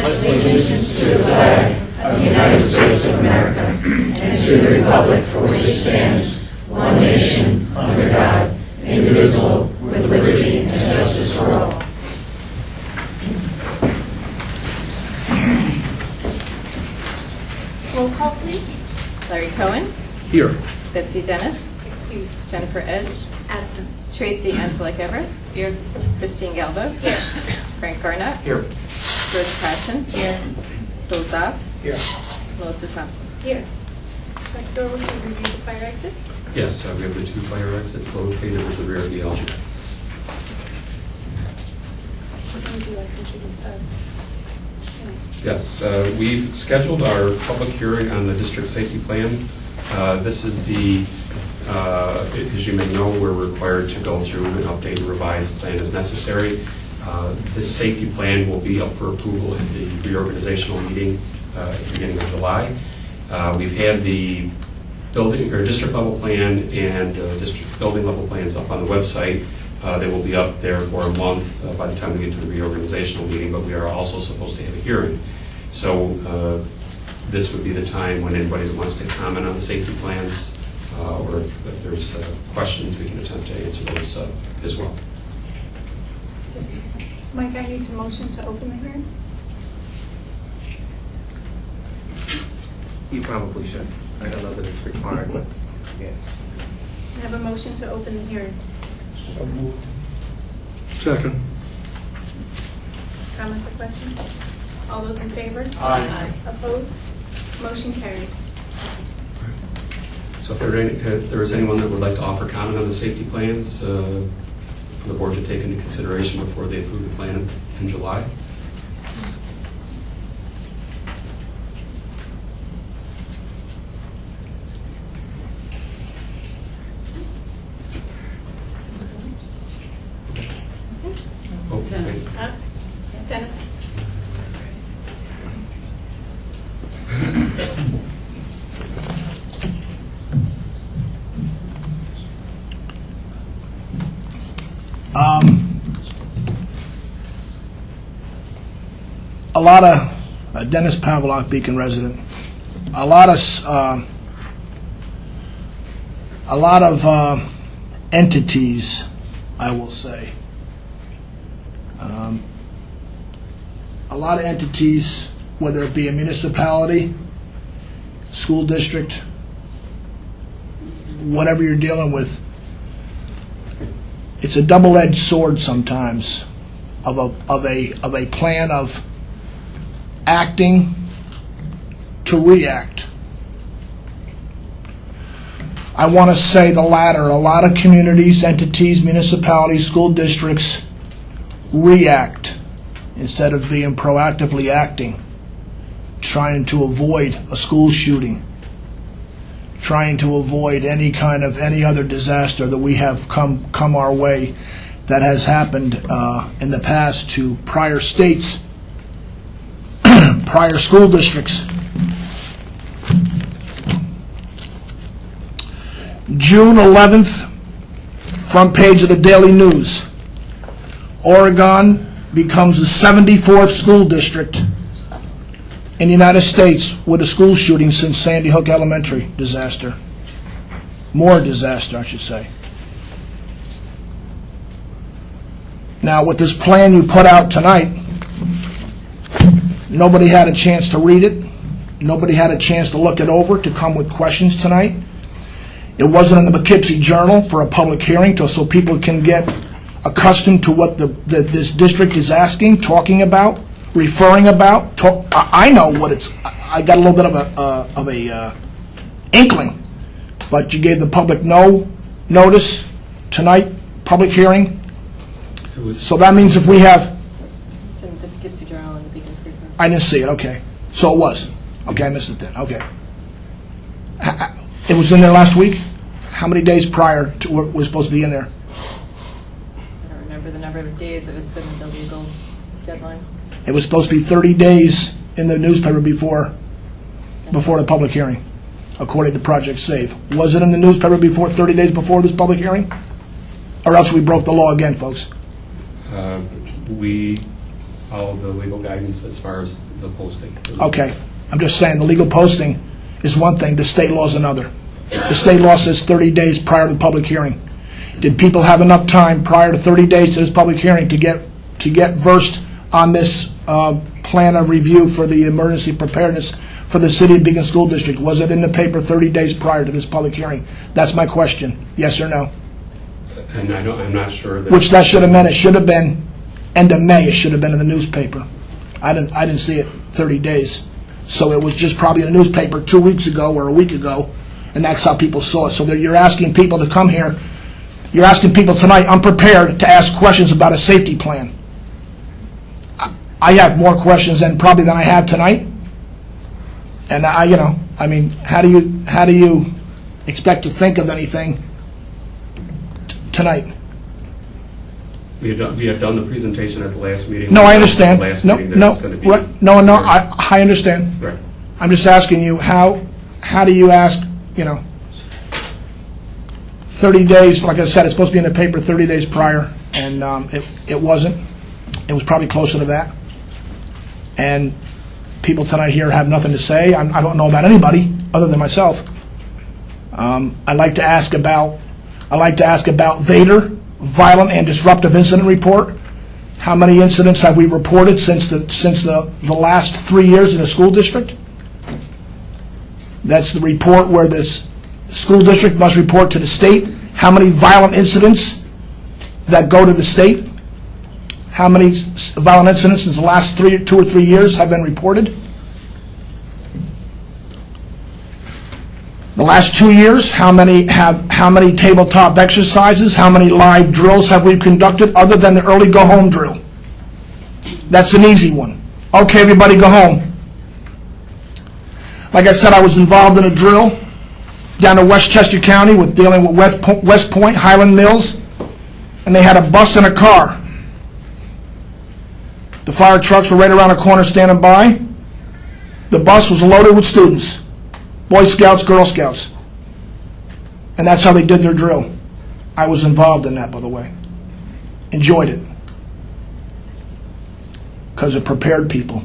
allegiance to the flag of the United States of America and to the republic for which it stands, one nation, under God, indivisible, with liberty and justice for all. Roll call, please. Larry Cohen. Here. Betsy Dennis. Excused. Jennifer Edge. Absent. Tracy Angelique Everett. Here. Christine Galbo. Here. Here. Frank Garnett. George Patchen. Here. Bill Zopp. Here. Melissa Thompson. Here. Dr. Doyle, will you review the fire exits? Yes, we have the 2 fire exits located at the rear of the LG. What would you like to introduce? Yes, we've scheduled our public hearing on the district safety plan. This is the, as you may know, we're required to go through and update and revise the plan as necessary. This safety plan will be up for approval at the reorganizational meeting at the beginning of July. We've had the building or district level plan and district building level plans up on the website. They will be up there for a month by the time we get to the reorganizational meeting, but we are also supposed to have a hearing. So this would be the time when anybody that wants to comment on the safety plans or if there's questions, we can attempt to answer those as well. Mike, I need a motion to open the hearing. You probably should. I don't know that it's required, but yes. I have a motion to open the hearing. So moved. Second. Comments or questions? All those in favor? Aye. Opposed? Motion carried. So if there is anyone that would like to offer comment on the safety plans for the board to take into consideration before they approve the plan in July. Dennis. Dennis? A lot of Dennis Pavlock, Beacon resident. A lot of entities, I will say. A lot of entities, whether it be a municipality, school district, whatever you're dealing with, it's a double-edged sword sometimes of a plan of acting to react. I want to say the latter. A lot of communities, entities, municipalities, school districts react instead of being proactively acting, trying to avoid a school shooting, trying to avoid any other disaster that we have come our way that has happened in the past to prior states, prior school districts. June 11th, front page of the Daily News. Oregon becomes the 74th school district in the United States with a school shooting since Sandy Hook Elementary disaster. More disaster, I should say. Now, with this plan you put out tonight, nobody had a chance to read it. Nobody had a chance to look it over, to come with questions tonight. It wasn't in the Poughkeepsie Journal for a public hearing so people can get accustomed to what this district is asking, talking about, referring about. I know what it's. I got a little bit of a inkling, but you gave the public no notice tonight, public hearing. So that means if we have. It's in the Poughkeepsie Journal and the Beacon Free Press. I didn't see it. Okay, so it was. Okay, I missed it then. Okay, it was in there last week. How many days prior to what was supposed to be in there? I don't remember the number of days it was within the legal deadline. It was supposed to be 30 days in the newspaper before the public hearing, according to Project Save. Was it in the newspaper before 30 days before this public hearing? Or else we broke the law again, folks. We follow the legal guidance as far as the posting. Okay, I'm just saying, the legal posting is one thing, the state law is another. The state law says 30 days prior to the public hearing. Did people have enough time prior to 30 days to this public hearing to get versed on this plan of review for the emergency preparedness for the City of Beacon School District? Was it in the paper 30 days prior to this public hearing? That's my question, yes or no? And I'm not sure that... Which that should have meant, it should have been end of May, it should have been in the newspaper. I didn't see it 30 days. So it was just probably in the newspaper 2 weeks ago or a week ago, and that's how people saw it. So you're asking people to come here, you're asking people tonight unprepared to ask questions about a safety plan. I have more questions than I have tonight. And I mean, how do you expect to think of anything tonight? We have done the presentation at the last meeting. No, I understand. Last No, meeting that no, it's going to be- right, no, I understand. Right. I'm just asking you, how do you ask, 30 days, like I said, it's supposed to be in the paper 30 days prior, and it wasn't. It was probably closer to that. And people tonight here have nothing to say. I don't know about anybody other than myself. I'd like to ask about Vader, Violent and Disruptive Incident Report. How many incidents have we reported since the last 3 years in the school district? That's the report where the school district must report to the state how many violent incidents that go to the state. How many violent incidents in the last 2 or 3 years have been reported? The last 2 years, how many tabletop exercises, how many live drills have we conducted other than the early go-home drill? That's an easy one. Okay, everybody go home. Like I said, I was involved in a drill down in Westchester County dealing with West Point, Highland Mills, and they had a bus and a car. The fire trucks were right around the corner standing by. The bus was loaded with students, Boy Scouts, Girl Scouts. And that's how they did their drill. I was involved in that, by the way. Enjoyed it. Because it prepared people.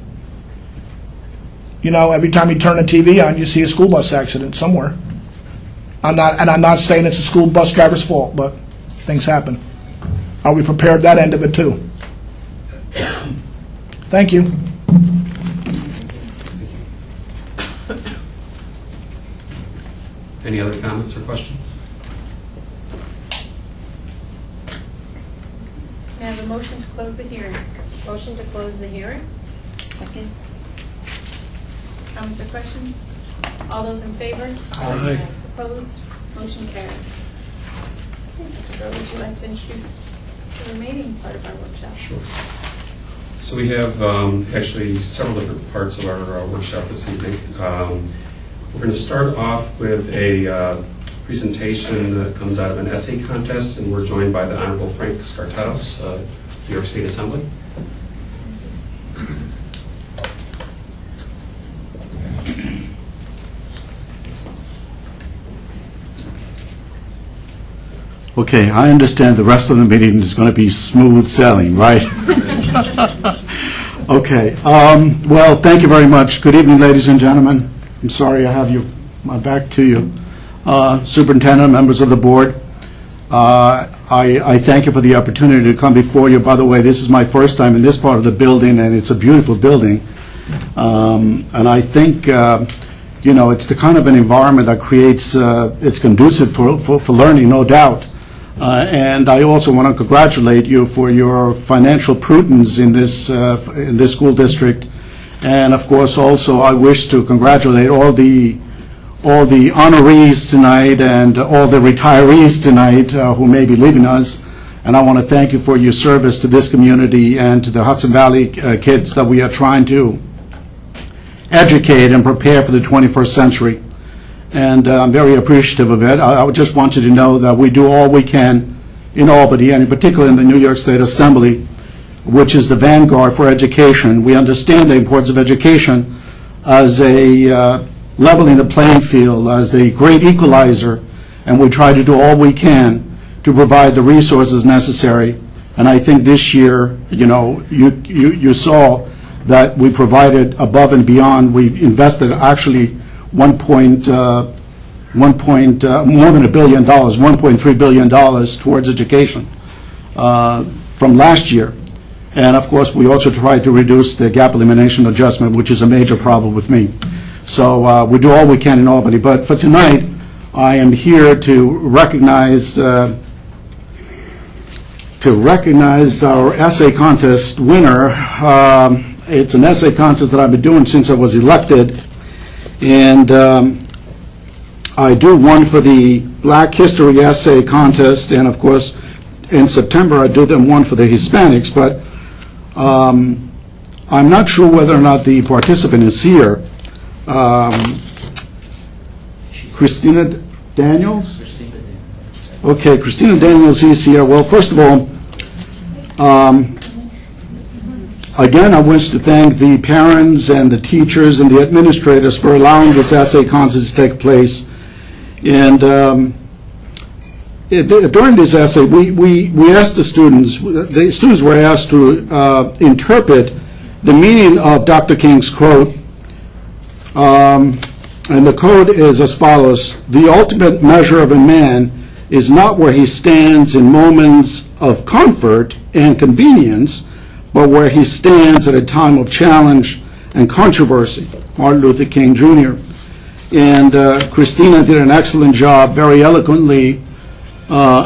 Every time you turn the TV on, you see a school bus accident somewhere. I'm not saying it's a school bus driver's fault, but things happen. Are we prepared that end of it too? Thank you. Any other comments or questions? May I have a motion to close the hearing? Motion to close the hearing? Second. Comments or questions? All those in favor? Aye. Opposed? Motion carried. Okay, Dr. Groh, would you like to introduce the remaining part of our workshop? Sure. So we have actually several different parts of our workshop this evening. We're going to start off with a presentation that comes out of an essay contest, and we're joined by the Honorable Frank Skartatos, New York State Assembly. Okay, I understand the rest of the meeting is going to be smooth sailing, right? Okay, well, thank you very much. Good evening, ladies and gentlemen. I'm sorry I have my back to you. Superintendent, members of the board, I thank you for the opportunity to come before you. By the way, this is my first time in this part of the building, and it's a beautiful building. And I think, it's the kind of an environment that creates, it's conducive for learning, no doubt. And I also want to congratulate you for your financial prudence in this school district. And of course, also I wish to congratulate all the honorees tonight and all the retirees tonight who may be leaving us. And I want to thank you for your service to this community and to the Hudson Valley kids that we are trying to educate and prepare for the 21st century. And I'm very appreciative of it. I just want you to know that we do all we can in Albany, and in particular in the New York State Assembly, which is the vanguard for education. We understand the importance of education as a leveling the playing field, as the great equalizer, and we try to do all we can to provide the resources necessary And I think this year, you saw that we provided above and beyond. We invested actually more than $1 billion, $1.3 billion towards education from last year. And of course, we also tried to reduce the gap elimination adjustment, which is a major problem with me. So we do all we can in Albany. But for tonight, I am here to recognize our essay contest winner. It's an essay contest that I've been doing since I was elected. And I do one for the Black History Essay Contest, and of course, in September, I do them one for the Hispanics, but I'm not sure whether or not the participant is here. Christina Daniels? Okay, Christina Daniels is here. Well, first of all, again, I wish to thank the parents and the teachers and the administrators for allowing this essay contest to take place. And during this essay, we asked the students were asked to interpret the meaning of Dr. King's quote. And the quote is as follows: "The ultimate measure of a man is not where he stands in moments of comfort and convenience, but where he stands at a time of challenge and controversy." Martin Luther King Jr. And Christina did an excellent job, very eloquently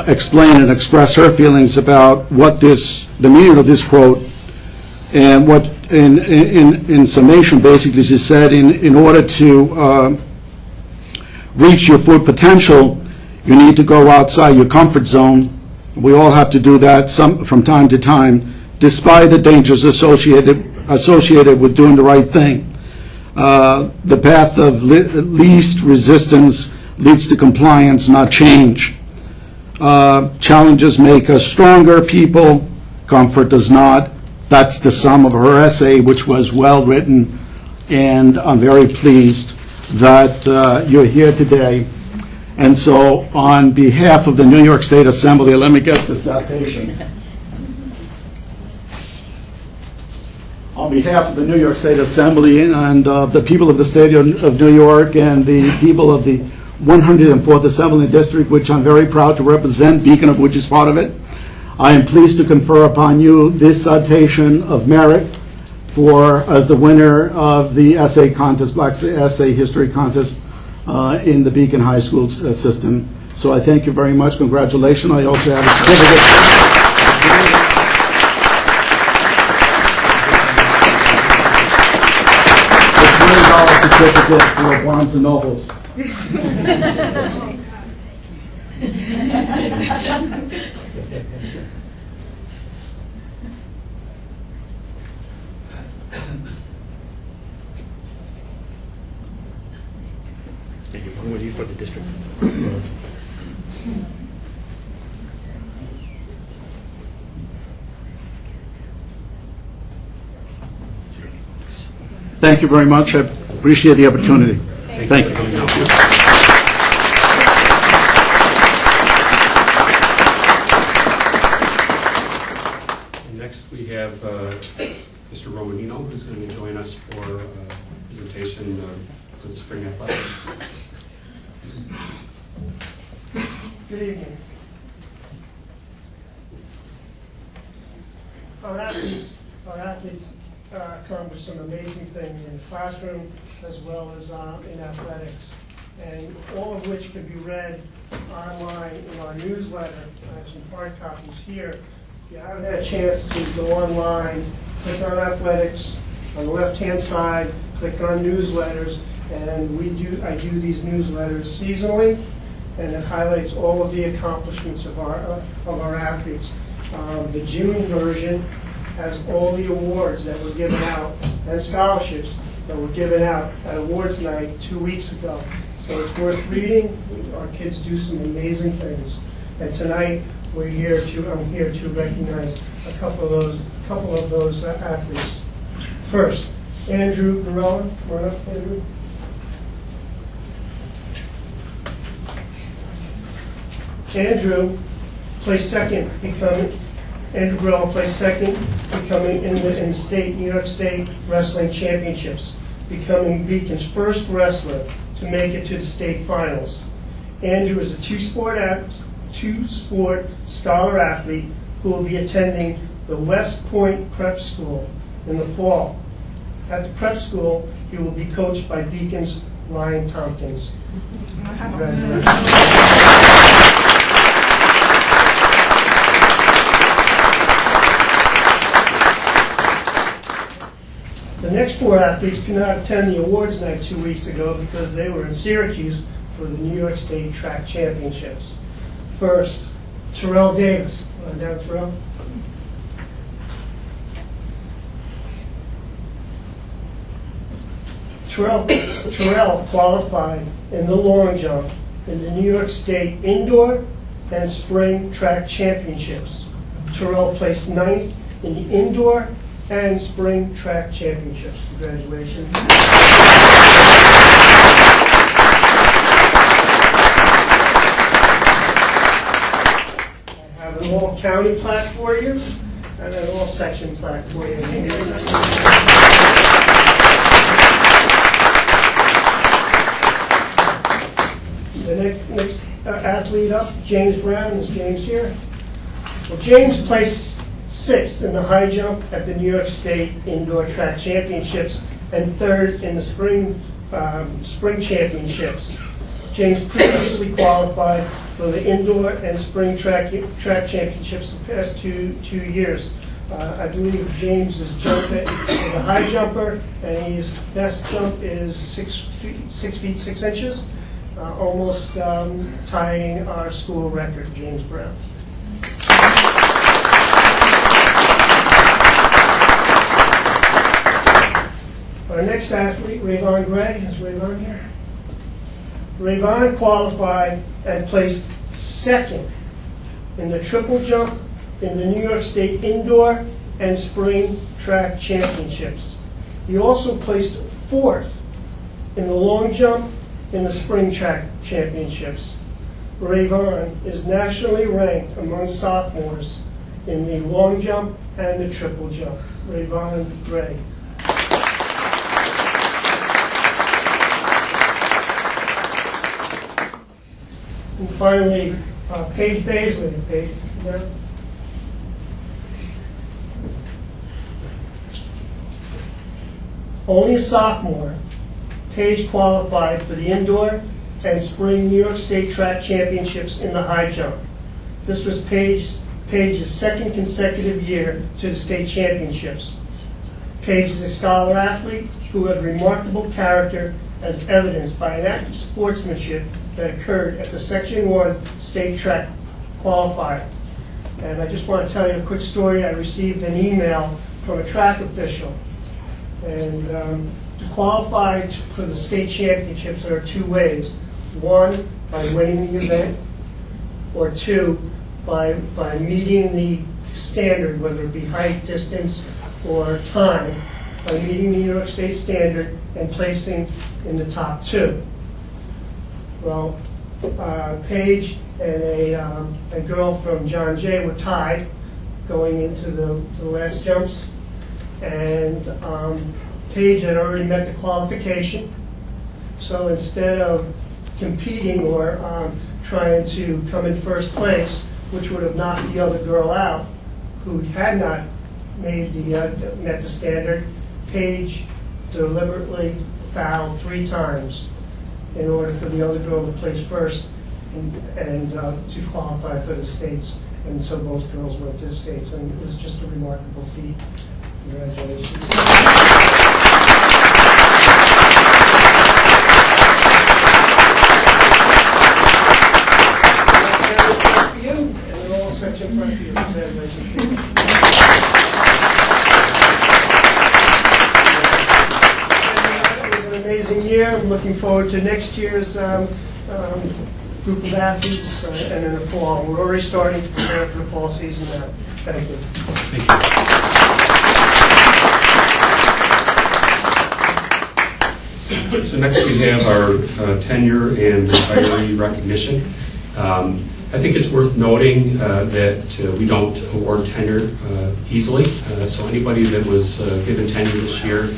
explain and express her feelings about what the meaning of this quote, and what in summation, basically, she said, in order to reach your full potential, you need to go outside your comfort zone. We all have to do that from time to time, despite the dangers associated with doing the right thing. The path of least resistance leads to compliance, not change. Challenges make us stronger people. Comfort does not. That's the sum of her essay, which was well written, and I'm very pleased that you're here today. And so, on behalf of the New York State Assembly, let me get the citation. On behalf of the New York State Assembly and the people of the state of New York and the people of the 104th Assembly District, which I'm very proud to represent, Beacon of which is part of it, I am pleased to confer upon you this citation of merit as the winner of the essay contest, Black Essay History Contest in the Beacon High School system. So I thank you very much. Congratulations. I also have a certificate. $20 certificate for Barnes and Nobles. I'm with you for the district. Thank you very much. I appreciate the opportunity. Thank you. Next, we have Mr. Romanino, who's going to join us for a presentation for the spring athletics. Good evening. Our athletes accomplish some amazing things in the classroom as well as in athletics, and all of which can be read online in our newsletter. I have some hard copies here. If you haven't had a chance to go online, click on athletics. On the left-hand side, click on newsletters, and I do these newsletters seasonally, and it highlights all of the accomplishments of our athletes. The June version has all the awards that were given out and scholarships that were given out at awards night 2 weeks ago. So it's worth reading. Our kids do some amazing things. And tonight I'm here to recognize a couple of those athletes. First, Andrew Garella. Come on up, Andrew. Andrew placed second, Andrew Grillo placed second, becoming in the state, New York State Wrestling Championships, becoming Beacon's first wrestler to make it to the state finals. Andrew is a two-sport scholar athlete who will be attending the West Point Prep School in the fall. At the prep school, he will be coached by Beacon's Ryan Tompkins. Congratulations. The next four athletes could not attend the awards night 2 weeks ago because they were in Syracuse for the New York State Track Championships. First, Terrell Davis. Come on down, Terrell. Terrell qualified in the long jump in the New York State Indoor and Spring Track Championships. Terrell placed 9th in the Indoor and Spring Track Championships. Congratulations. I have an all-county plaque for you and an all-section plaque for you. The next athlete up, James Brown. Is James here? Well, James placed 6th in the high jump at the New York State Indoor Track Championships and 3rd in the Spring Championships. James previously qualified for the Indoor and Spring Track Championships the past two years. I believe James is a high jumper, and his best jump is 6 feet 6 inches. Almost tying our school record, James Brown. Our next athlete, Rayvon Gray. Is Rayvon here? Rayvon qualified and placed 2nd in the triple jump in the New York State Indoor and Spring Track Championships. He also placed 4th in the long jump in the Spring Track Championships. Rayvon is nationally ranked among sophomores in the long jump and the triple jump. Rayvon Gray. And finally, Paige Baisley. Paige, yeah. Only a sophomore, Paige qualified for the Indoor and Spring New York State Track Championships in the high jump. This was Paige's 2nd consecutive year to the state championships. Paige is a scholar athlete who has remarkable character as evidenced by an act of sportsmanship that occurred at the Section 1 state track qualifier. And I just want to tell you a quick story. I received an email from a track official. And to qualify for the state championships, there are 2 ways. 1, by winning the event, or 2, by meeting the standard, whether it be height, distance, or time, by meeting the New York State standard and placing in the top 2. Well, Paige and a girl from John Jay were tied going into the last jumps, and Paige had already met the qualification. So instead of competing or trying to come in first place, which would have knocked the other girl out, who had not met the standard, Paige deliberately fouled 3 times in order for the other girl to place first and to qualify for the states. And so both girls went to the states, and it was just a remarkable feat. Congratulations. For you, and they're all section front for you. Congratulations. Amazing year. I'm looking forward to next year's group of athletes and in the fall. We're already starting to prepare for the fall season now. Thank you. So next we have our tenure and retiree recognition. I think it's worth noting that we don't award tenure easily. So anybody that was given tenure this year,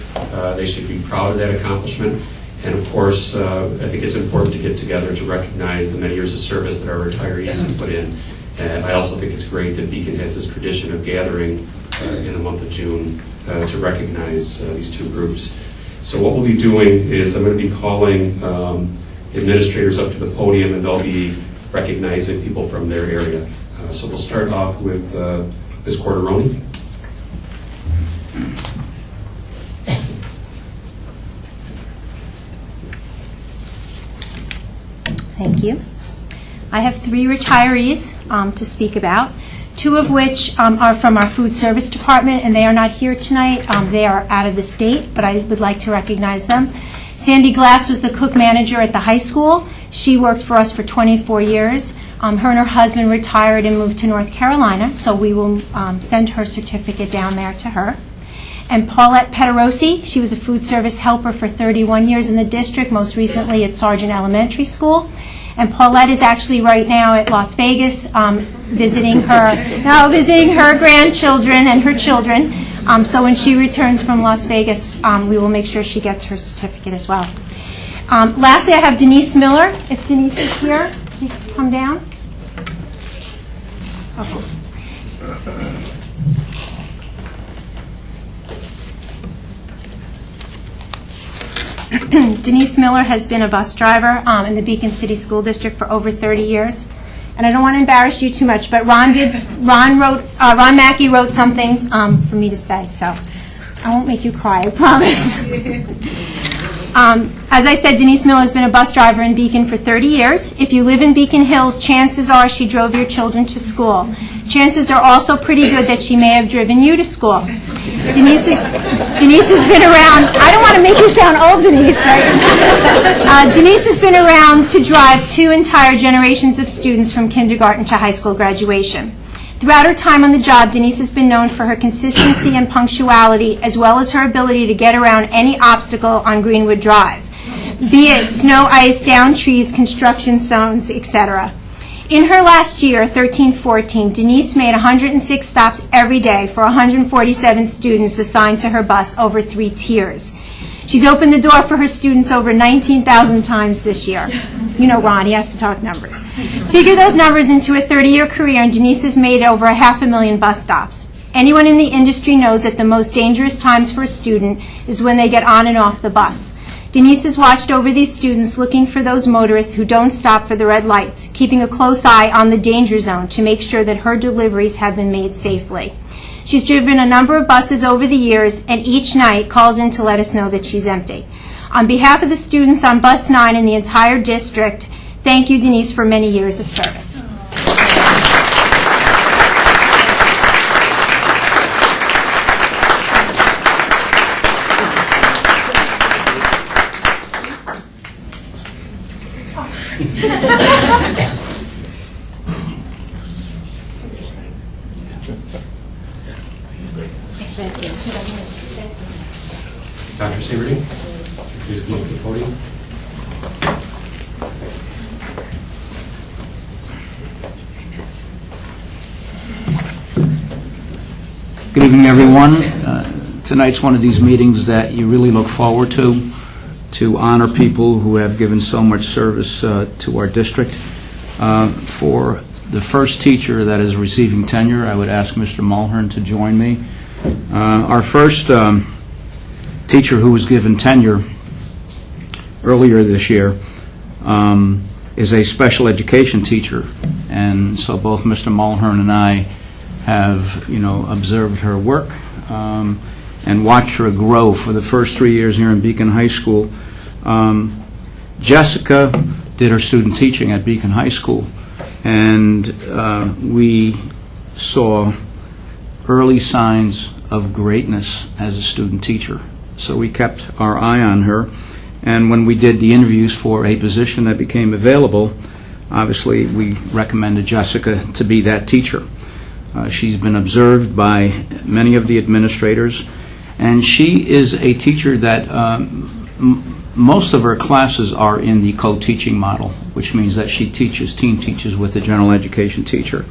they should be proud of that accomplishment. And of course, I think it's important to get together to recognize the many years of service that our retirees have put in. And I also think it's great that Beacon has this tradition of gathering in the month of June to recognize these two groups. So what we'll be doing is I'm going to be calling administrators up to the podium, and they'll be recognizing people from their area. So we'll start off with Ms. Corderoni. Thank you. I have 3 retirees to speak about, 2 of which are from our food service department, and they are not here tonight. They are out of the state, but I would like to recognize them. Sandy Glass was the cook manager at the high school. She worked for us for 24 years. Her and her husband retired and moved to North Carolina, so we will send her certificate down there to her. And Paulette Pederosi, she was a food service helper for 31 years in the district, most recently at Sargent Elementary School. And Paulette is actually right now at Las Vegas visiting her grandchildren and her children. So when she returns from Las Vegas, we will make sure she gets her certificate as well. Lastly, I have Denise Miller. If Denise is here, you can come down. Okay. Denise Miller has been a bus driver in the Beacon City School District for over 30 years. And I don't want to embarrass you too much, but Ron Mackey wrote something for me to say, so I won't make you cry, I promise. As I said, Denise Miller has been a bus driver in Beacon for 30 years. If you live in Beacon Hills, chances are she drove your children to school. Chances are also pretty good that she may have driven you to school. Denise has been around. I don't want to make you sound old, Denise, right? Denise has been around to drive 2 entire generations of students from kindergarten to high school graduation. Throughout her time on the job, Denise has been known for her consistency and punctuality, as well as her ability to get around any obstacle on Greenwood Drive, be it snow, ice, down trees, construction zones, etc. In her last year, 13-14, Denise made 106 stops every day for 147 students assigned to her bus over 3 tiers. She's opened the door for her students over 19,000 times this year. You know Ron, he has to talk numbers. Figure those numbers into a 30-year career, and Denise has made over 500,000 bus stops. Anyone in the industry knows that the most dangerous times for a student is when they get on and off the bus. Denise has watched over these students, looking for those motorists who don't stop for the red lights, keeping a close eye on the danger zone to make sure that her deliveries have been made safely. She's driven a number of buses over the years, and each night calls in to let us know that she's empty. On behalf of the students on Bus 9 and the entire district, thank you, Denise, for many years of service. Dr. Severdy, please come up to the podium. Good evening, everyone. Tonight's one of these meetings that you really look forward to honor people who have given so much service to our district. For the first teacher that is receiving tenure, I would ask Mr. Mulhern to join me. Our first teacher who was given tenure earlier this year is a special education teacher, and so both Mr. Mulhern and I have, observed her work and watched her grow for the first 3 years here in Beacon High School. Jessica did her student teaching at Beacon High School, and we saw early signs of greatness as a student teacher. So we kept our eye on her, and when we did the interviews for a position that became available, obviously we recommended Jessica to be that teacher. She's been observed by many of the administrators, and she is a teacher that most of her classes are in the co-teaching model, which means that she team teaches with a general education teacher.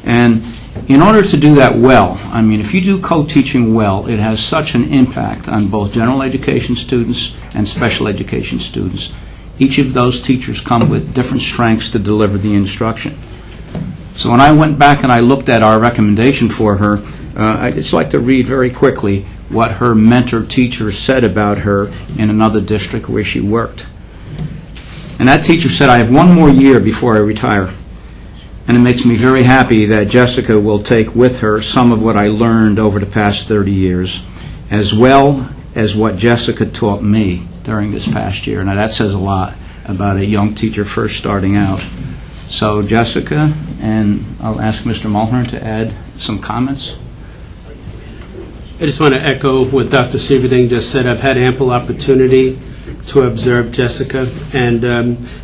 And in order to do that well, I mean, if you do co-teaching well, it has such an impact on both general education students and special education students. Each of those teachers come with different strengths to deliver the instruction. So when I went back and I looked at our recommendation for her, I'd just like to read very quickly what her mentor teacher said about her in another district where she worked. And that teacher said, "I have one more year before I retire. And it makes me very happy that Jessica will take with her some of what I learned over the past 30 years, as well as what Jessica taught me during this past year." Now that says a lot about a young teacher first starting out. So Jessica, and I'll ask Mr. Mulhern to add some comments. I just want to echo what Dr. Sieverding just said. I've had ample opportunity to observe Jessica, and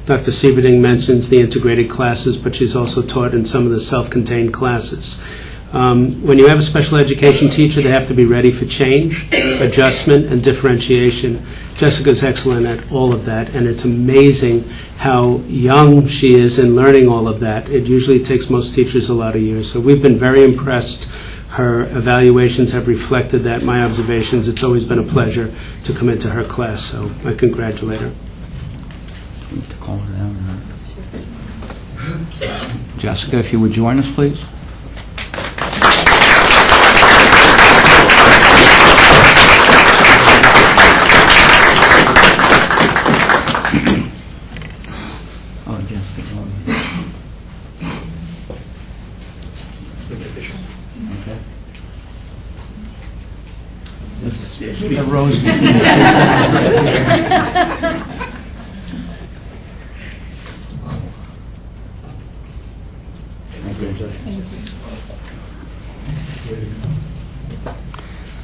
Dr. Sieverding mentions the integrated classes, but she's also taught in some of the self-contained classes. When you have a special education teacher, they have to be ready for change, adjustment, and differentiation. Jessica's excellent at all of that, and it's amazing how young she is in learning all of that. It usually takes most teachers a lot of years, so we've been very impressed. Her evaluations have reflected that. My observations, it's always been a pleasure to come into her class, so I congratulate her. To call her out. Jessica, if you would join us, please. Oh, Jessica. Okay. A rose.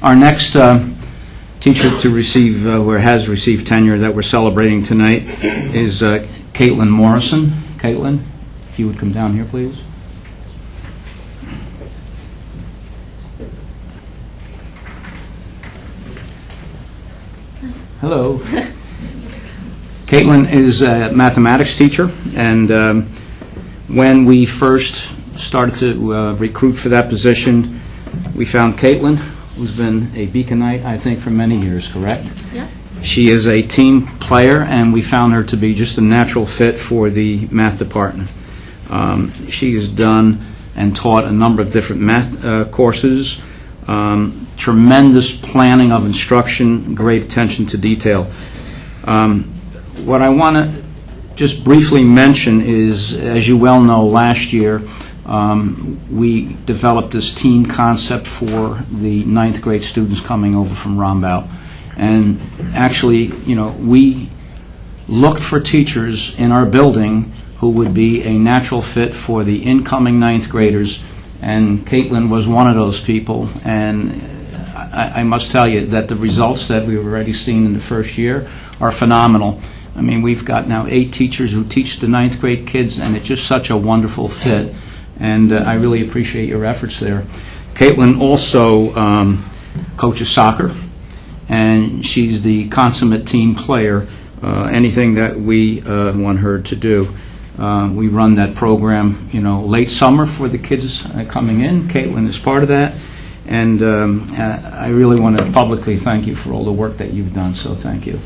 Our next teacher to receive, or has received tenure that we're celebrating tonight, is Caitlin Morrison. Caitlin, if you would come down here, please. Hello. Caitlin is a mathematics teacher, and when we first started to recruit for that position, we found Caitlin, who's been a Beaconite, I think, for many years, correct? Yeah. She is a team player, and we found her to be just a natural fit for the math department. She has done and taught a number of different math courses, tremendous planning of instruction, great attention to detail. What I want to just briefly mention is, as you well know, last year we developed this team concept for the 9th grade students coming over from Rombout. And actually, you know, we looked for teachers in our building who would be a natural fit for the incoming 9th graders, and Caitlin was one of those people. And I must tell you that the results that we've already seen in the first year are phenomenal. I mean, we've got now 8 teachers who teach the 9th grade kids, and it's just such a wonderful fit. And I really appreciate your efforts there. Caitlin also coaches soccer, and she's the consummate team player. Anything that we want her to do. We run that program, you know, late summer for the kids coming in. Caitlin is part of that. And I really want to publicly thank you for all the work that you've done, so thank you.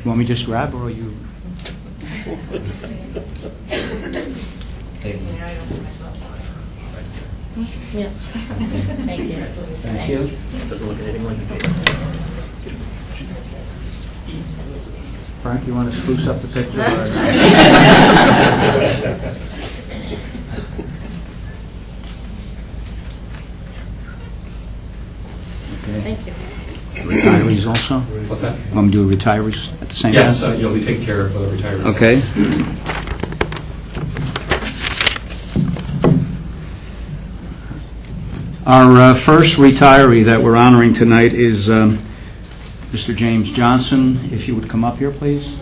You want me to just grab, or are you? Yeah. Thank you. Thank you. Frank, you want to spruce up the picture? Okay. Thank you. Retirees also? What's that? Want me to do retirees at the same time? Yes, you'll be taking care of the retirees. Okay. Our first retiree that we're honoring tonight is Mr. James Johnson. If you would come up here, please.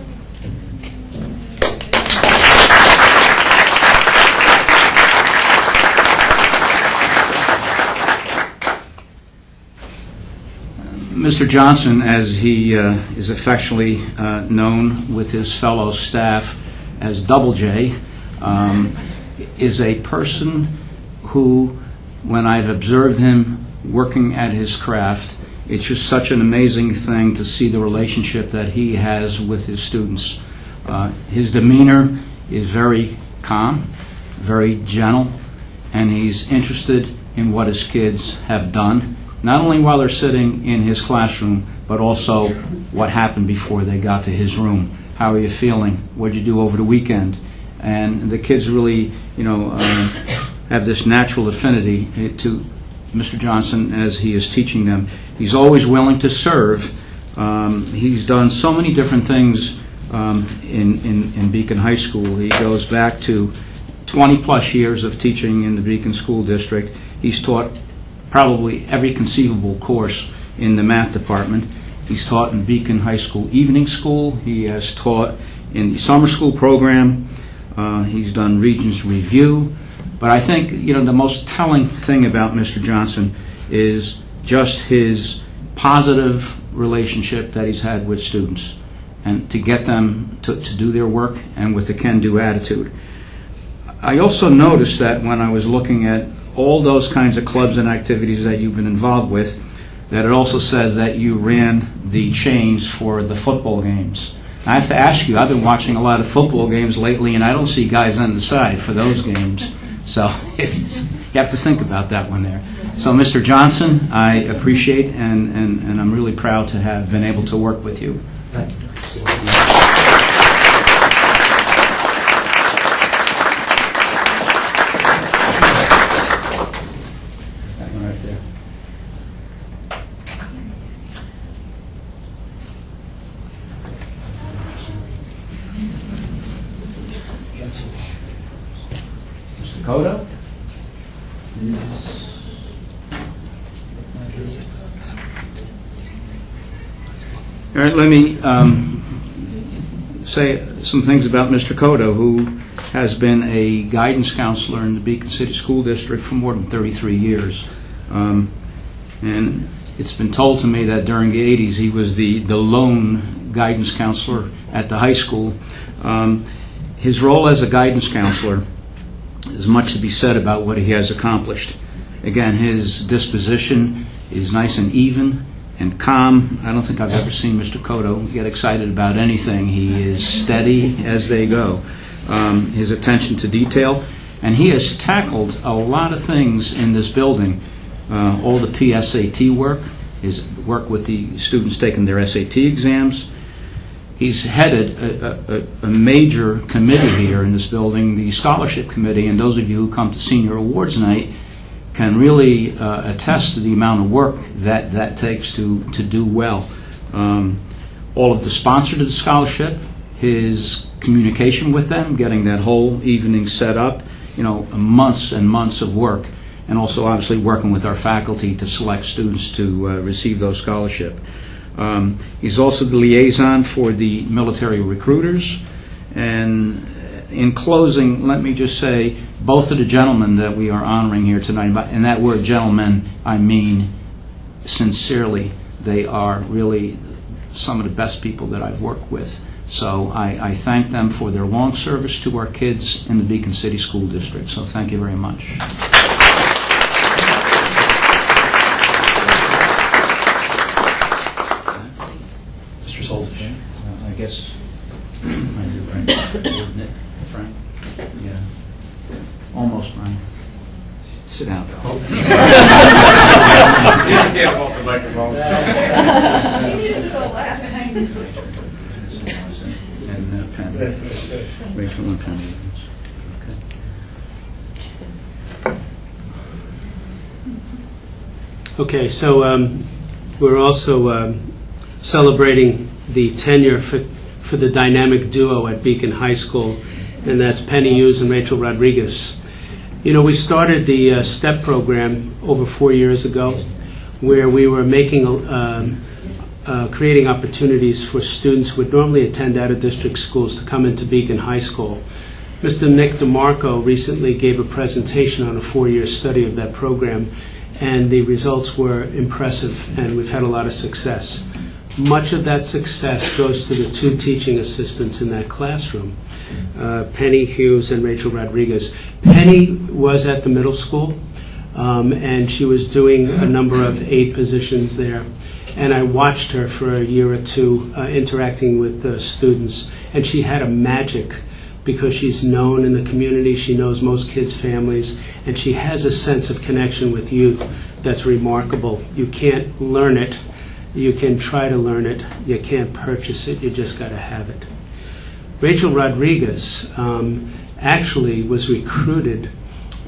Mr. Johnson, as he is affectionately known with his fellow staff as Double J, is a person who, when I've observed him working at his craft, it's just such an amazing thing to see the relationship that he has with his students. His demeanor is very calm, very gentle, and he's interested in what his kids have done, not only while they're sitting in his classroom, but also what happened before they got to his room. How are you feeling? What did you do over the weekend? And the kids really, have this natural affinity to Mr. Johnson as he is teaching them. He's always willing to serve. He's done so many different things in Beacon High School. He goes back to 20-plus years of teaching in the Beacon School District. He's taught probably every conceivable course in the math department. He's taught in Beacon High School Evening School. He has taught in the summer school program. He's done Regents Review. But I think, the most telling thing about Mr. Johnson is just his positive relationship that he's had with students, and to get them to do their work and with a can-do attitude. I also noticed that when I was looking at all those kinds of clubs and activities that you've been involved with, that it also says that you ran the chains for the football games. I have to ask you, I've been watching a lot of football games lately, and I don't see guys on the side for those games. So you have to think about that one there. So, Mr. Johnson, I appreciate and I'm really proud to have been able to work with you. Thank you. That one right there. Mr. Cotto? All right, let me say some things about Mr. Cotto, who has been a guidance counselor in the Beacon City School District for more than 33 years. And it's been told to me that during the 80s he was the lone guidance counselor at the high school. His role as a guidance counselor, there's much to be said about what he has accomplished. Again, his disposition is nice and even and calm. I don't think I've ever seen Mr. Cotto get excited about anything. He is steady as they go. His attention to detail, and he has tackled a lot of things in this building. All the PSAT work, his work with the students taking their SAT exams. He's headed a major committee here in this building, the scholarship committee, and those of you who come to senior awards night can really attest to the amount of work that takes to do well. All of the sponsors of the scholarship, his communication with them, getting that whole evening set up, months and months of work, and also obviously working with our faculty to select students to receive those scholarships. He's also the liaison for the military recruiters. And in closing, let me just say, both of the gentlemen that we are honoring here tonight, and that word gentlemen, I mean sincerely, they are really some of the best people that I've worked with. So I thank them for their long service to our kids in the Beacon City School District. So thank you very much. Mr. Soltich. I guess I do, right? Wouldn't it, Frank? Yeah. Almost, Frank. Sit down. You can't hold the microphone. And pen. Rachel and pen. Okay, so we're also celebrating the tenure for the dynamic duo at Beacon High School, and that's Penny Hughes and Rachel Rodriguez. We started the STEP program over 4 years ago, where we were making creating opportunities for students who would normally attend out-of-district schools to come into Beacon High School. Mr. Nick DeMarco recently gave a presentation on a 4-year study of that program, and the results were impressive, and we've had a lot of success. Much of that success goes to the 2 teaching assistants in that classroom, Penny Hughes and Rachel Rodriguez. Penny was at the middle school, and she was doing a number of aide positions there. And I watched her for a year or two interacting with the students, and she had a magic because she's known in the community, she knows most kids' families, and she has a sense of connection with youth that's remarkable. You can't learn it. You can try to learn it. You can't purchase it. You just got to have it. Rachel Rodriguez actually was recruited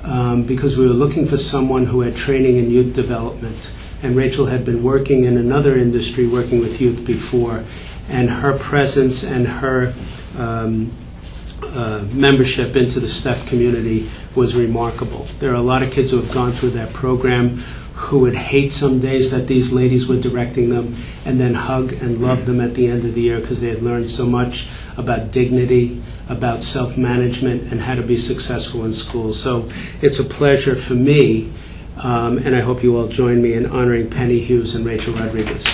because we were looking for someone who had training in youth development. And Rachel had been working in another industry, working with youth before, and her presence and her membership into the STEP community was remarkable. There are a lot of kids who have gone through that program who would hate some days that these ladies were directing them, and then hug and love them at the end of the year because they had learned so much about dignity, about self-management, and how to be successful in school. So it's a pleasure for me, and I hope you all join me in honoring Penny Hughes and Rachel Rodriguez.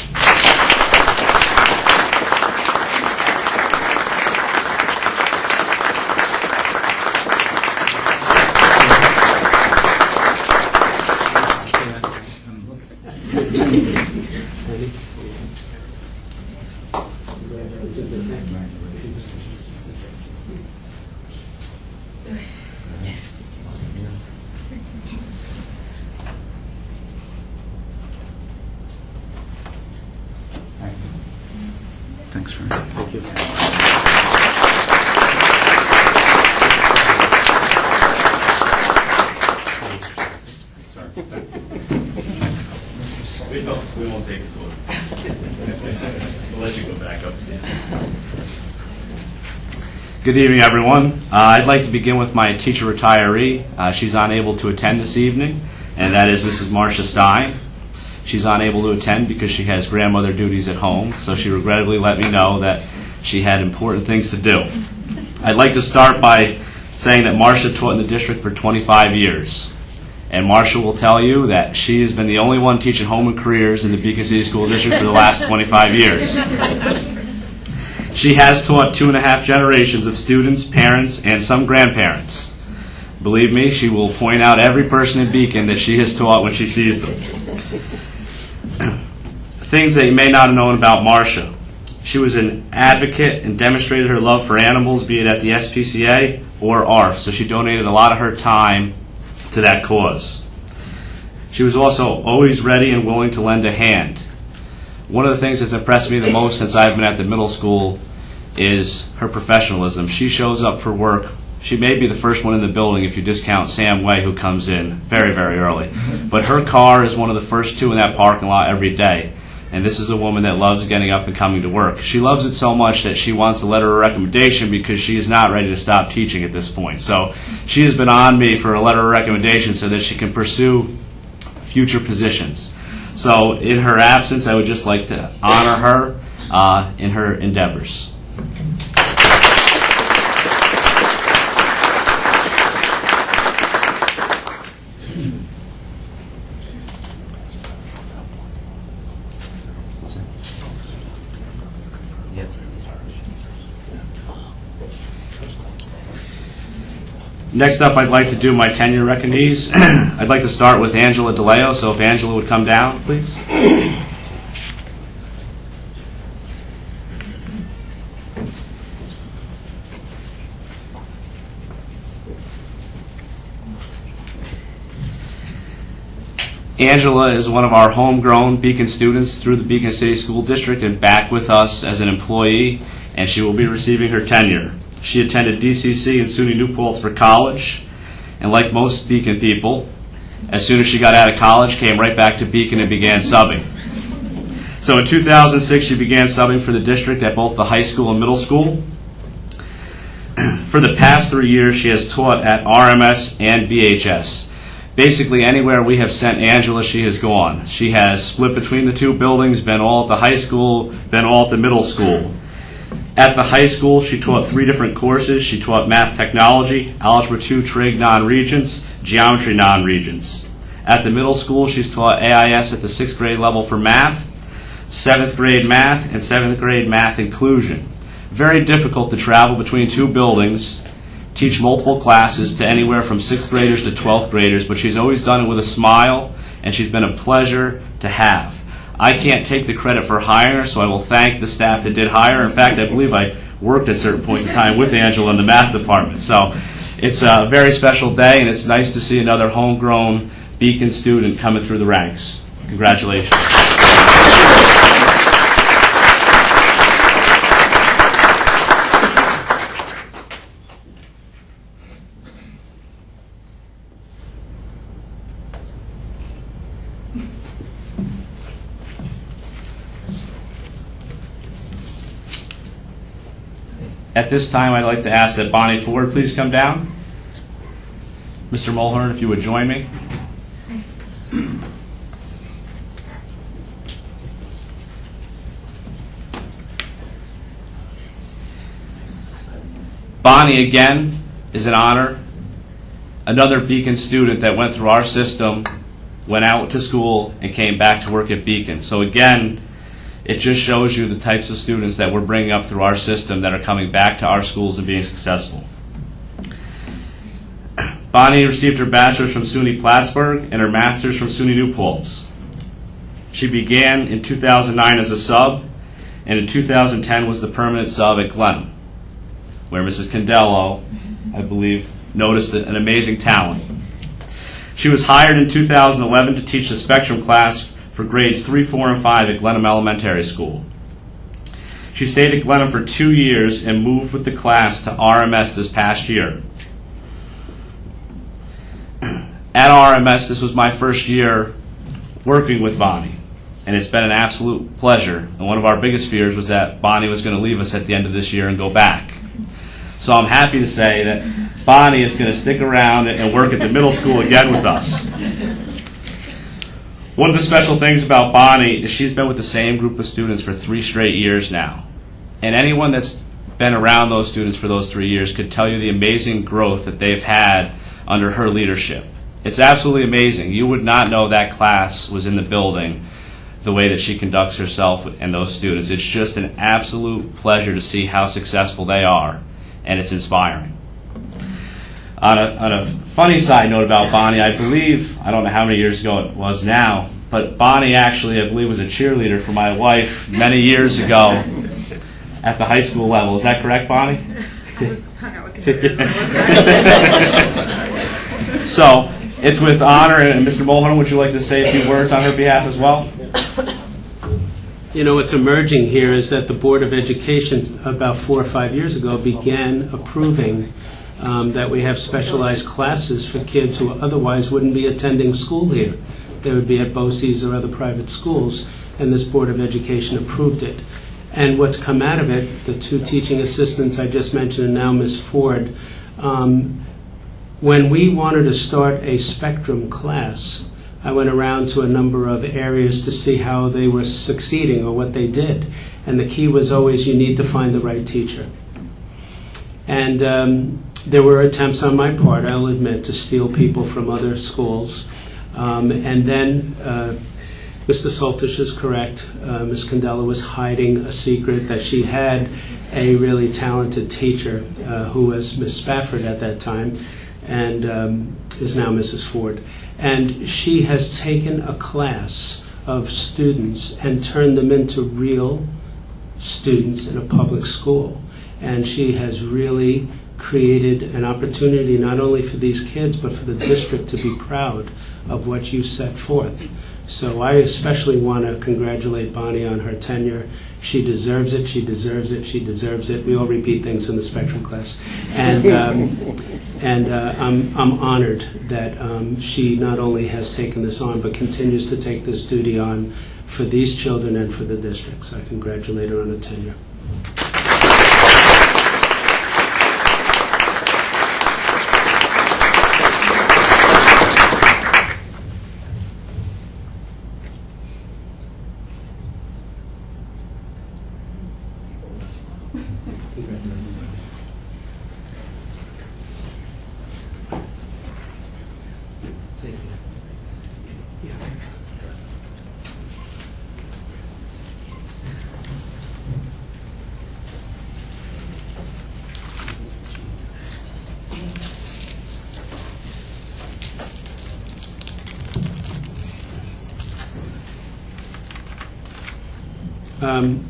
Thanks, Fran. Thank you. We won't take it. We'll let you go back up. Good evening, everyone. I'd like to begin with my teacher retiree. She's unable to attend this evening, and that is Mrs. Marcia Stein. She's unable to attend because she has grandmother duties at home, so she regrettably let me know that she had important things to do. I'd like to start by saying that Marcia taught in the district for 25 years. And Marcia will tell you that she has been the only one teaching home and careers in the Beacon City School District for the last 25 years. She has taught 2.5 generations of students, parents, and some grandparents. Believe me, she will point out every person in Beacon that she has taught when she sees them. Things that you may not have known about Marcia. She was an advocate and demonstrated her love for animals, be it at the SPCA or ARF, so she donated a lot of her time to that cause. She was also always ready and willing to lend a hand. One of the things that's impressed me the most since I've been at the middle school is her professionalism. She shows up for work. She may be the first one in the building if you discount Sam Way, who comes in very, very early. But her car is one of the first 2 in that parking lot every day. And this is a woman that loves getting up and coming to work. She loves it so much that she wants a letter of recommendation because she is not ready to stop teaching at this point. So she has been on me for a letter of recommendation so that she can pursue future positions. So in her absence, I would just like to honor her in her endeavors. Next up, I'd like to do my tenure recognees. I'd like to start with Angela DeLeo, so if Angela would come down, please. Angela is one of our homegrown Beacon students through the Beacon City School District and back with us as an employee, and she will be receiving her tenure. She attended DCC and SUNY New Paltz for college, and like most Beacon people, as soon as she got out of college, came right back to Beacon and began subbing. So in 2006, she began subbing for the district at both the high school and middle school. For the past 3 years, she has taught at RMS and BHS. Basically, anywhere we have sent Angela, she has gone. She has split between the 2 buildings, been all at the high school, been all at the middle school. At the high school, she taught 3 different courses. She taught math technology, algebra 2 trig non-regents, geometry non-regents. At the middle school, she's taught AIS at the 6th grade level for math, 7th grade math, and 7th grade math inclusion. Very difficult to travel between two buildings, teach multiple classes to anywhere from 6th graders to 12th graders, but she's always done it with a smile, and she's been a pleasure to have. I can't take the credit for hiring her, so I will thank the staff that did hire her. In fact, I believe I worked at certain points in time with Angela in the math department. So it's a very special day, and it's nice to see another homegrown Beacon student coming through the ranks. Congratulations. At this time, I'd like to ask that Bonnie Ford please come down. Mr. Mulhern, if you would join me. Bonnie, again, is an honor. Another Beacon student that went through our system, went out to school, and came back to work at Beacon. So again, it just shows you the types of students that we're bringing up through our system that are coming back to our schools and being successful. Bonnie received her bachelor's from SUNY Plattsburgh and her master's from SUNY New Paltz. She began in 2009 as a sub, and in 2010 was the permanent sub at Glenham, where Mrs. Condello, I believe, noticed an amazing talent. She was hired in 2011 to teach the Spectrum class for grades 3, 4, and 5 at Glenham Elementary School. She stayed at Glenham for 2 years and moved with the class to RMS this past year. At RMS, this was my first year working with Bonnie, and it's been an absolute pleasure. And one of our biggest fears was that Bonnie was going to leave us at the end of this year and go back. So I'm happy to say that Bonnie is going to stick around and work at the middle school again with us. One of the special things about Bonnie is she's been with the same group of students for 3 straight years now. And anyone that's been around those students for those 3 years could tell you the amazing growth that they've had under her leadership. It's absolutely amazing. You would not know that class was in the building the way that she conducts herself and those students. It's just an absolute pleasure to see how successful they are, and it's inspiring. On a funny side note about Bonnie, I believe, I don't know how many years ago it was now, but Bonnie actually, I believe, was a cheerleader for my wife many years ago at the high school level. Is that correct, Bonnie? So, it's with honor, and Mr. Mulhern, would you like to say a few words on her behalf as well? You know, what's emerging here is that the Board of Education, about 4 or 5 years ago, began approving that we have specialized classes for kids who otherwise wouldn't be attending school here. They would be at BOCES or other private schools, and this Board of Education approved it. And what's come out of it, the 2 teaching assistants I just mentioned, and now Ms. Ford, when we wanted to start a Spectrum class, I went around to a number of areas to see how they were succeeding or what they did. And the key was always you need to find the right teacher. And there were attempts on my part, I'll admit, to steal people from other schools. And then Mr. Soltish is correct. Ms. Condello was hiding a secret that she had a really talented teacher who was Ms. Spafford at that time and is now Mrs. Ford. And she has taken a class of students and turned them into real students in a public school. And she has really created an opportunity not only for these kids, but for the district to be proud of what you set forth. So I especially want to congratulate Bonnie on her tenure. She deserves it, she deserves it, she deserves it. We all repeat things in the Spectrum class. And I'm honored that she not only has taken this on, but continues to take this duty on for these children and for the district. So I congratulate her on her tenure.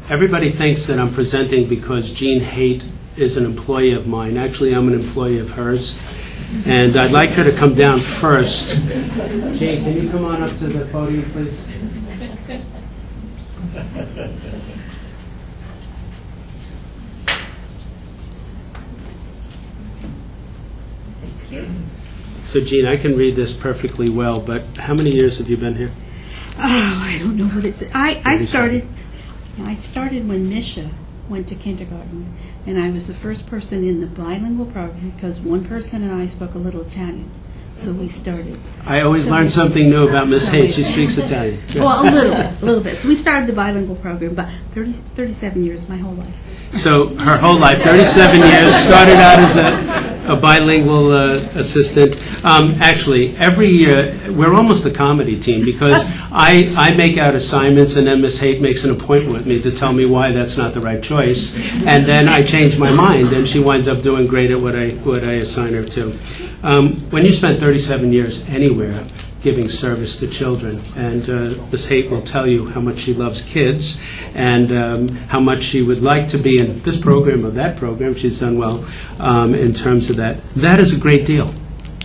Everybody thinks that I'm presenting because Jean Haight is an employee of mine. Actually, I'm an employee of hers. And I'd like her to come down first. Jean, can you come on up to the podium, please? So, Jean, I can read this perfectly well, but how many years have you been here? Oh, I don't know what it's. I started when Misha went to kindergarten, and I was the first person in the bilingual program because one person and I spoke a little Italian, so we started. I always learn something new about Miss Haight. She speaks Italian. Yeah. Well, a little bit. So we started the bilingual program, but 37 years, my whole life. So her whole life, 37 years, started out as a bilingual assistant. Actually, every year, we're almost a comedy team because I make out assignments and then Miss Haight makes an appointment with me to tell me why that's not the right choice. And then I change my mind and she winds up doing great at what I assign her to. When you spend 37 years anywhere, giving service to children. And Ms. Haight will tell you how much she loves kids and how much she would like to be in this program or that program. She's done well in terms of that. That is a great deal.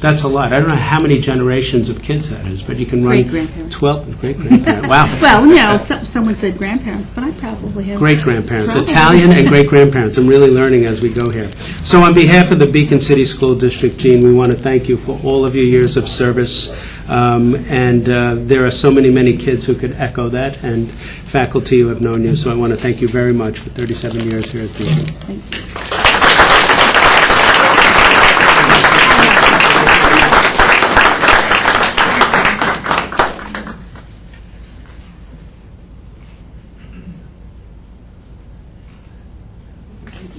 That's a lot. I don't know how many generations of kids that is, but you can run Great-grandparents. 12 great-grandparents. Wow. Well, no, someone said grandparents, but I probably have Great-grandparents, Italian and great-grandparents. I'm really learning as we go here. So on behalf of the Beacon City School District, Jean, we want to thank you for all of your years of service. And there are so many kids who could echo that, and faculty who have known you. So I want to thank you very much for 37 years here at Beacon. Thank you.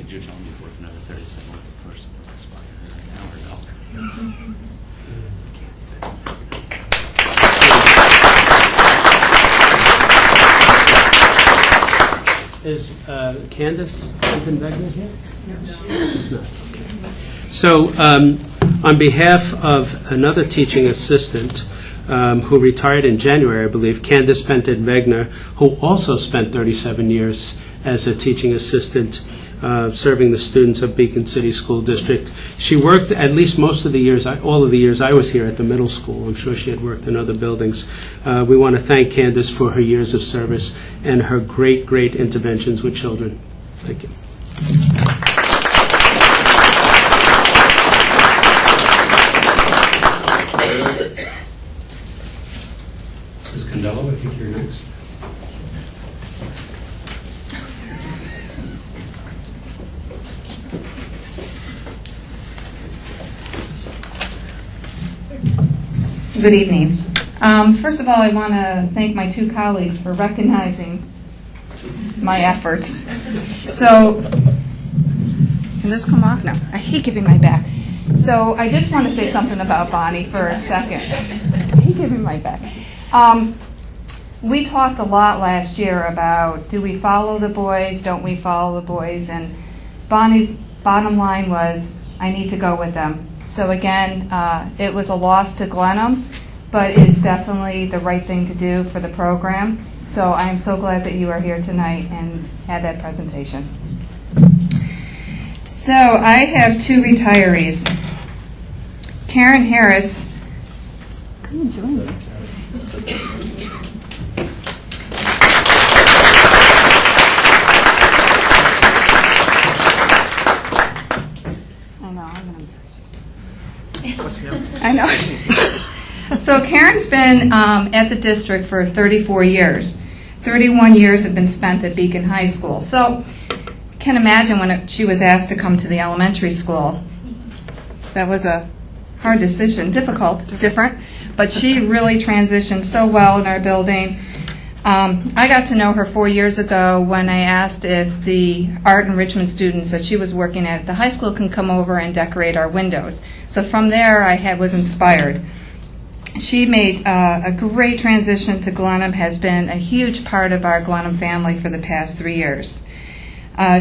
You're telling me you've worked another 37 with the person that's right now, or no? Is Candace Wegner here? No. She's not. Okay. So on behalf of another teaching assistant who retired in January, I believe, Candace Wegner, who also spent 37 years as a teaching assistant serving the students of Beacon City School District. She worked at least most of the years, all of the years I was here at the middle school. I'm sure she had worked in other buildings. We want to thank Candace for her years of service and her great interventions with children. Thank you. Mrs. Condello, I think you're next. Good evening. First of all, I want to thank my two colleagues for recognizing my efforts. So, can this come off? No, I hate giving my back. So I just want to say something about Bonnie for a second. I hate giving my back. We talked a lot last year about do we follow the boys, don't we follow the boys, and Bonnie's bottom line was I need to go with them. So again, it was a loss to Glenham, but it is definitely the right thing to do for the program. So I am so glad that you are here tonight and had that presentation. So I have two retirees. Karen Harris. Come and join me. I know. So Karen's been at the district for 34 years. 31 years have been spent at Beacon High School. So can imagine when she was asked to come to the elementary school. That was a hard decision, difficult, different, but she really transitioned so well in our building. I got to know her 4 years ago when I asked if the art enrichment students that she was working at the high school can come over and decorate our windows. So from there, I was inspired. She made a great transition to Glenham, has been a huge part of our Glenham family for the past 3 years.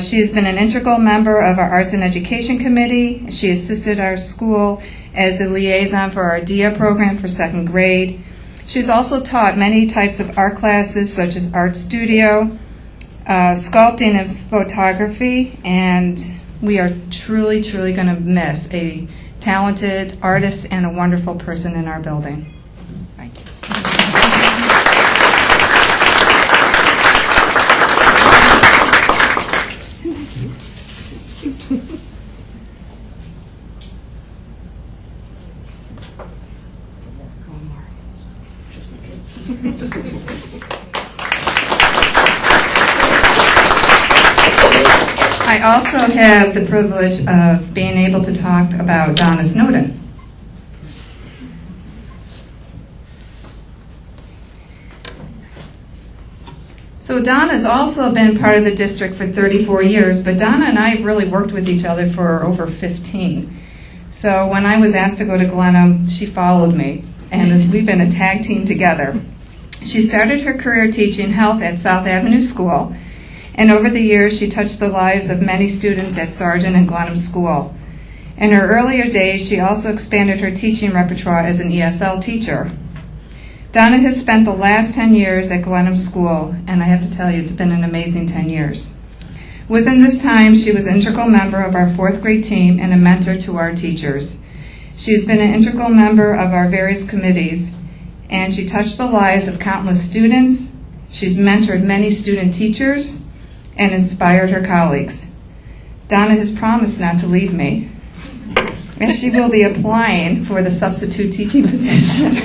She's been an integral member of our Arts and Education Committee. She assisted our school as a liaison for our DIA program for 2nd grade. She's also taught many types of art classes, such as Art Studio, sculpting and photography, and we are truly, truly going to miss a talented artist and a wonderful person in our building. Thank you. I also have the privilege of being able to talk about Donna Snowden. So Donna's also been part of the district for 34 years, but Donna and I really worked with each other for over 15. So when I was asked to go to Glenham, she followed me, and we've been a tag team together. She started her career teaching health at South Avenue School, and over the years she touched the lives of many students at Sargent and Glenham School. In her earlier days, she also expanded her teaching repertoire as an ESL teacher. Donna has spent the last 10 years at Glenham School, and I have to tell you, it's been an amazing 10 years. Within this time, she was an integral member of our 4th grade team and a mentor to our teachers. She has been an integral member of our various committees, and she touched the lives of countless students. She's mentored many student teachers and inspired her colleagues. Donna has promised not to leave me, and she will be applying for the substitute teaching position.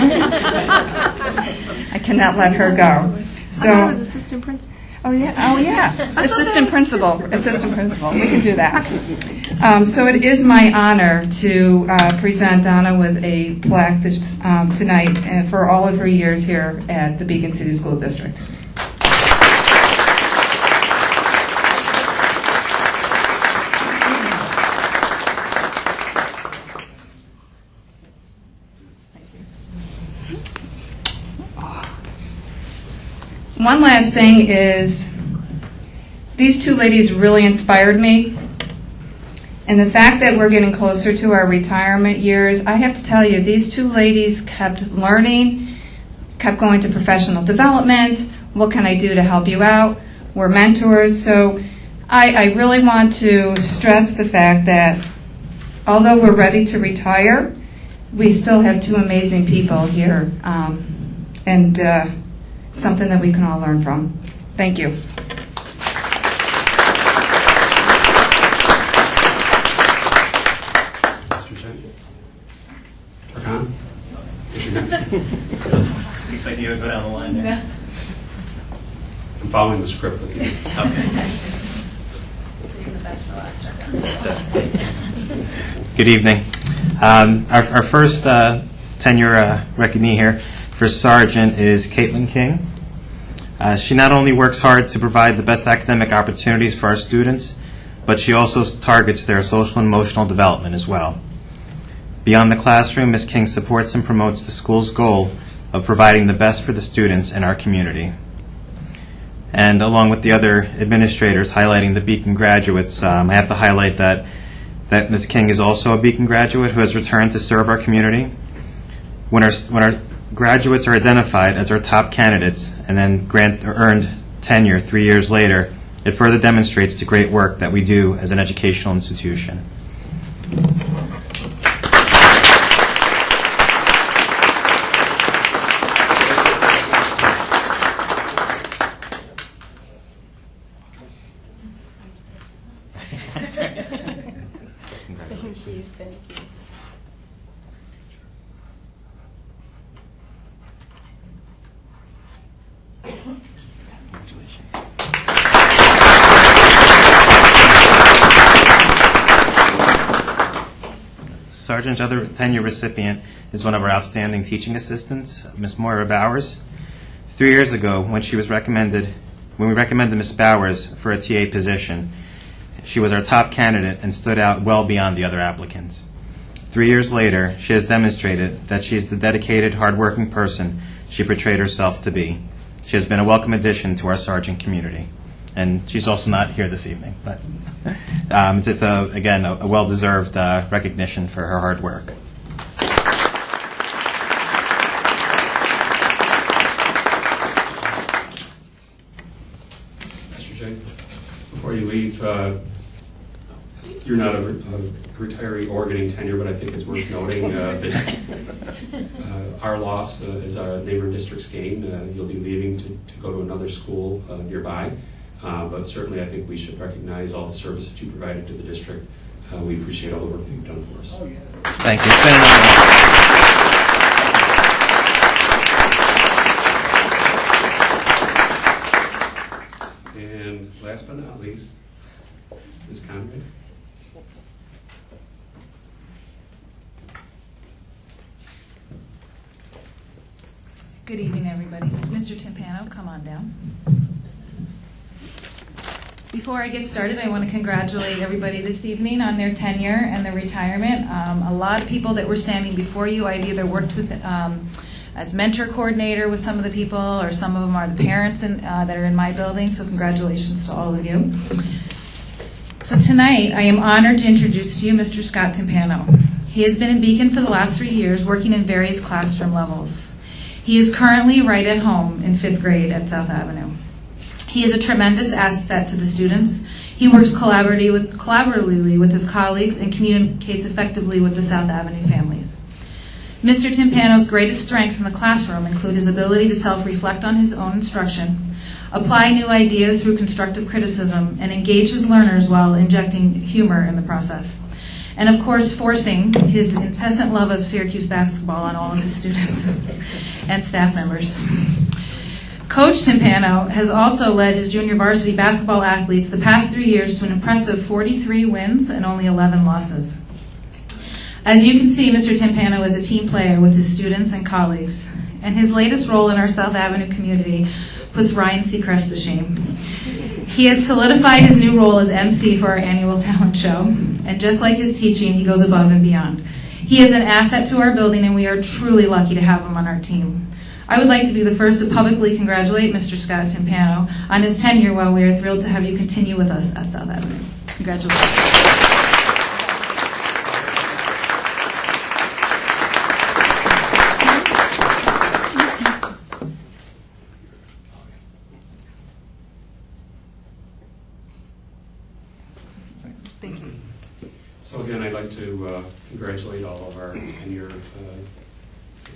I cannot let her go. So, I was assistant principal. Oh yeah, assistant principal. We can do that. So it is my honor to present Donna with a plaque tonight for all of her years here at the Beacon City School District. One last thing is, these two ladies really inspired me. And the fact that we're getting closer to our retirement years, I have to tell you, these two ladies kept learning, kept going to professional development. What can I do to help you out? We're mentors. So I really want to stress the fact that although we're ready to retire, we still have two amazing people here. And something that we can all learn from. Thank you. Seems like you would go down the line there. I'm following the script with you. Okay. Good evening. Our first tenure recognition here for Sargent is Caitlin King. She not only works hard to provide the best academic opportunities for our students, but she also targets their social and emotional development as well. Beyond the classroom, Ms. King supports and promotes the school's goal of providing the best for the students in our community. And along with the other administrators highlighting the Beacon graduates, I have to highlight that Ms. King is also a Beacon graduate who has returned to serve our community. When our graduates are identified as our top candidates and then earned tenure 3 years later, it further demonstrates the great work that we do as an educational institution. Thank you. Sargent's other tenure recipient is one of our outstanding teaching assistants, Ms. Moira Bowers. 3 years ago, when we recommended Ms. Bowers for a TA position, she was our top candidate and stood out well beyond the other applicants. 3 years later, she has demonstrated that she is the dedicated, hardworking person she portrayed herself to be. She has been a welcome addition to our Sargent community. And she's also not here this evening, but it's again, a well-deserved recognition for her hard work. Mr. Jay. Before you leave, you're not a retiree or getting tenure, but I think it's worth noting that our loss is our neighbor district's gain. You'll be leaving to go to another school nearby, but certainly I think we should recognize all the service that you provided to the district. We appreciate all the work that you've done for us. Oh, yeah. Thank you. It's been an honor. And last but not least, Ms. Conway. Good evening, everybody. Mr. Timpano, come on down. Before I get started, I want to congratulate everybody this evening on their tenure and their retirement. A lot of people that were standing before you, I've either worked with as mentor coordinator with some of the people, or some of them are the parents that are in my building, so congratulations to all of you. So tonight, I am honored to introduce to you Mr. Scott Timpano. He has been in Beacon for the last 3 years, working in various classroom levels. He is currently right at home in 5th grade at South Avenue. He is a tremendous asset to the students. He works collaboratively with his colleagues and communicates effectively with the South Avenue families. Mr. Timpano's greatest strengths in the classroom include his ability to self-reflect on his own instruction, apply new ideas through constructive criticism, and engage his learners while injecting humor in the process. And of course, forcing his incessant love of Syracuse basketball on all of his students and staff members. Coach Timpano has also led his junior varsity basketball athletes the past 3 years to an impressive 43 wins and only 11 losses. As you can see, Mr. Timpano is a team player with his students and colleagues, and his latest role in our South Avenue community puts Ryan Seacrest to shame. He has solidified his new role as MC for our annual talent show, and just like his teaching, he goes above and beyond. He is an asset to our building, and we are truly lucky to have him on our team. I would like to be the first to publicly congratulate Mr. Scott Timpano on his tenure, while we are thrilled to have you continue with us at South Avenue. Congratulations. So again, I'd like to congratulate all of our tenure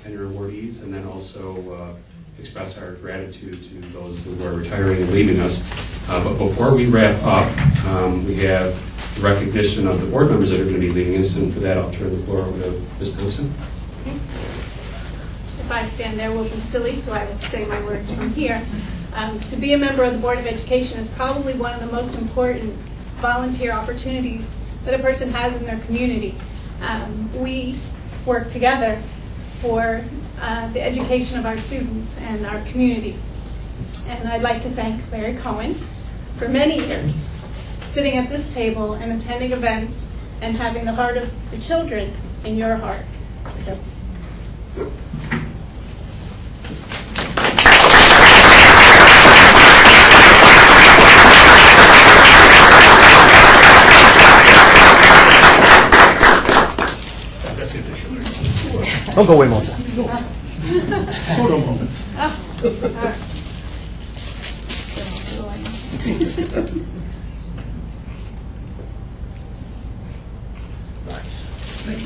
awardees, and then also express our gratitude to those who are retiring and leaving us. But before we wrap up, we have the recognition of the board members that are going to be leaving us, and for that I'll turn the floor over to Ms. Thompson. If I stand there, will be silly, so I will say my words from here. To be a member of the Board of Education is probably one of the most important volunteer opportunities that a person has in their community. We work together for the education of our students and our community. And I'd like to thank Larry Cohen for many years sitting at this table and attending events and having the heart of the children in your heart. So. Don't go away, Melissa. Photo moments. All right. Thank you.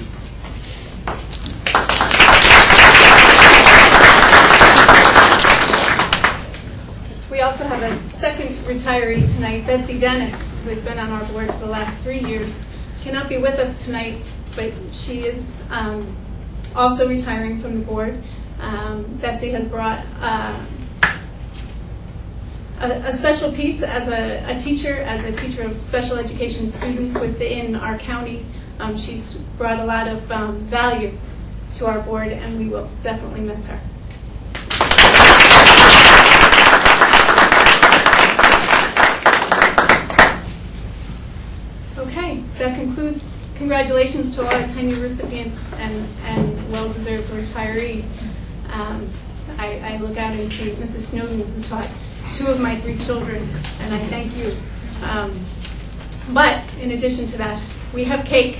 We also have a second retiree tonight, Betsy Dennis, who has been on our board for the last 3 years. Cannot be with us tonight, but she is also retiring from the board. Betsy has brought a special piece as a teacher of special education students within our county. She's brought a lot of value to our board, and we will definitely miss her. Okay, that concludes. Congratulations to all our tenure recipients and well-deserved retiree. I look out and see Mrs. Snowden, who taught 2 of my 3 children, and I thank you. But in addition to that, we have cake.